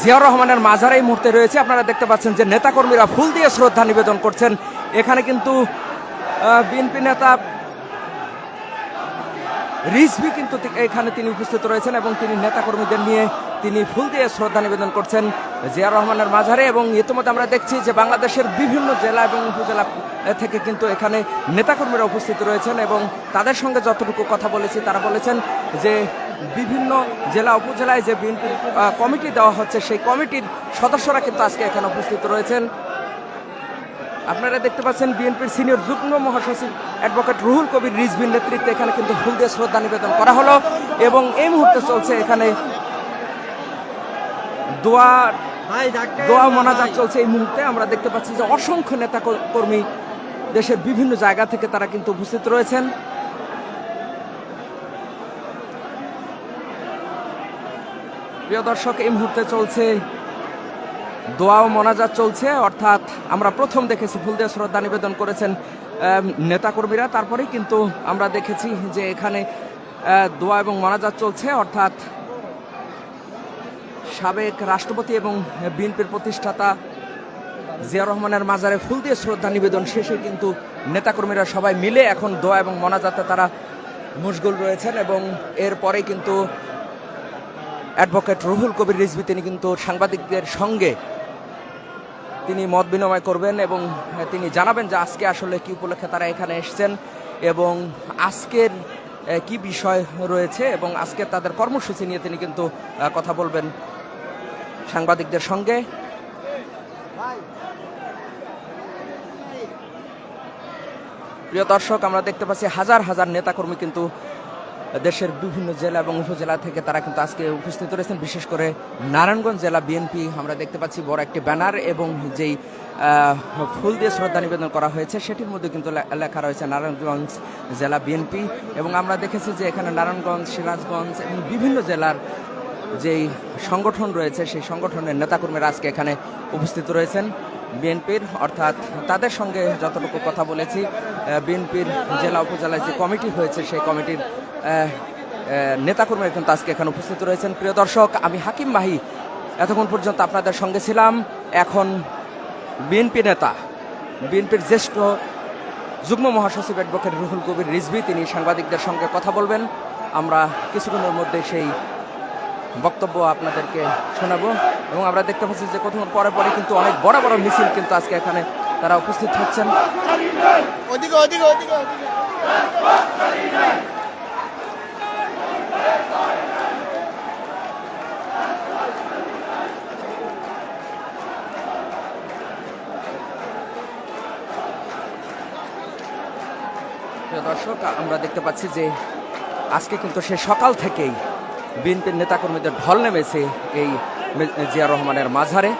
জিয়াউর রহমানের মাজারে এই মুহূর্তে রয়েছে। আপনারা দেখতে পাচ্ছেন যে নেতাকর্মীরা ফুল দিয়ে শ্রদ্ধা নিবেদন করছেন। এখানে কিন্তু বিএনপি নেতা রিজভী কিন্তু এখানে তিনি উপস্থিত রয়েছেন এবং তিনি নেতাকর্মীদের নিয়ে তিনি ফুল দিয়ে শ্রদ্ধা নিবেদন করছেন জিয়াউর রহমানের মাজারে। এবং ইতিমধ্যে আমরা দেখছি যে বাংলাদেশের বিভিন্ন জেলা এবং উপজেলা থেকে কিন্তু এখানে নেতাকর্মীরা উপস্থিত রয়েছেন এবং তাদের সঙ্গে যতটুকু কথা বলেছি তারা বলেছেন যে বিভিন্ন জেলা উপজেলায় যে বিএনপির কমিটি দেওয়া হচ্ছে সেই কমিটির সদস্যরা কিন্তু আজকে এখানে উপস্থিত রয়েছেন। আপনারা দেখতে পাচ্ছেন বিএনপির সিনিয়র যুগ্ম মহাসচিব অ্যাডভোকেট রুহুল কবির রিজভীর নেতৃত্বে এখানে কিন্তু ফুল দিয়ে শ্রদ্ধা নিবেদন করা হলো এবং এই মুহূর্তে চলছে এখানে দোয়া মোনাজাত চলছে। এই মুহূর্তে আমরা দেখতে পাচ্ছি যে অসংখ্য নেতা কর্মী দেশের বিভিন্ন জায়গা থেকে তারা কিন্তু উপস্থিত রয়েছেন। প্রিয় দর্শক, এই মুহূর্তে চলছে দোয়া ও মোনাজাত চলছে, অর্থাৎ আমরা প্রথম দেখেছি ফুল দিয়ে শ্রদ্ধা নিবেদন করেছেন নেতাকর্মীরা, তারপরেই কিন্তু আমরা দেখেছি যে এখানে দোয়া এবং মোনাজাত চলছে, অর্থাৎ সাবেক রাষ্ট্রপতি এবং বিএনপির প্রতিষ্ঠাতা জিয়াউর রহমানের মাজারে ফুল দিয়ে শ্রদ্ধা নিবেদন শেষে কিন্তু নেতাকর্মীরা সবাই মিলে এখন দোয়া এবং মোনাজাতে তারা মশগুল রয়েছেন। এবং এরপরে কিন্তু অ্যাডভোকেট রুহুল কবির রিজভী তিনি কিন্তু সাংবাদিকদের সঙ্গে তিনি মত বিনিময় করবেন এবং তিনি জানাবেন যে আজকে আসলে কি উপলক্ষে তারা এখানে এসেছেন এবং আজকের কি বিষয় রয়েছে এবং আজকে তাদের কর্মসূচি নিয়ে তিনি কিন্তু কথা বলবেন সাংবাদিকদের সঙ্গে। প্রিয় দর্শক, আমরা দেখতে পাচ্ছি হাজার হাজার নেতাকর্মী কিন্তু দেশের বিভিন্ন জেলা এবং উপজেলা থেকে তারা কিন্তু আজকে উপস্থিত রয়েছেন। বিশেষ করে নারায়ণগঞ্জ জেলা বিএনপি আমরা দেখতে পাচ্ছি বড় একটি ব্যানার এবং যেই ফুল দিয়ে শ্রদ্ধা নিবেদন করা হয়েছে সেটির মধ্যে কিন্তু লেখা রয়েছে নারায়ণগঞ্জ জেলা বিএনপি। এবং আমরা দেখেছি যে এখানে নারায়ণগঞ্জ, সিরাজগঞ্জ এবং বিভিন্ন জেলার যেই সংগঠন রয়েছে সেই সংগঠনের নেতাকর্মীরা আজকে এখানে উপস্থিত রয়েছেন বিএনপির, অর্থাৎ তাদের সঙ্গে যতটুকু কথা বলেছি বিএনপির জেলা উপজেলায় যে কমিটি হয়েছে সেই কমিটির নেতাকর্মীরা কিন্তু আজকে এখানে উপস্থিত রয়েছেন। প্রিয় দর্শক, আমি হাকিম মাহি এতক্ষণ পর্যন্ত আপনাদের সঙ্গে ছিলাম। এখন বিএনপি নেতা, বিএনপির জ্যেষ্ঠ যুগ্ম মহাসচিব অ্যাডভোকেট রুহুল কবির রিজভী তিনি সাংবাদিকদের সঙ্গে কথা বলবেন। আমরা কিছুক্ষণের মধ্যে সেই বক্তব্য আপনাদেরকে শোনাবো এবং আমরা দেখতে পাচ্ছি যে কতক্ষণ পরে পরে কিন্তু অনেক বড় বড় মিছিল কিন্তু আজকে এখানে তারা উপস্থিত হচ্ছেন। দর্শক, আমরা দেখতে পাচ্ছি যে আজকে কিন্তু সে সকাল থেকেই বিএনপির নেতাকর্মীদের ঢল নেমেছে এই জিয়াউর রহমানের মাজারে।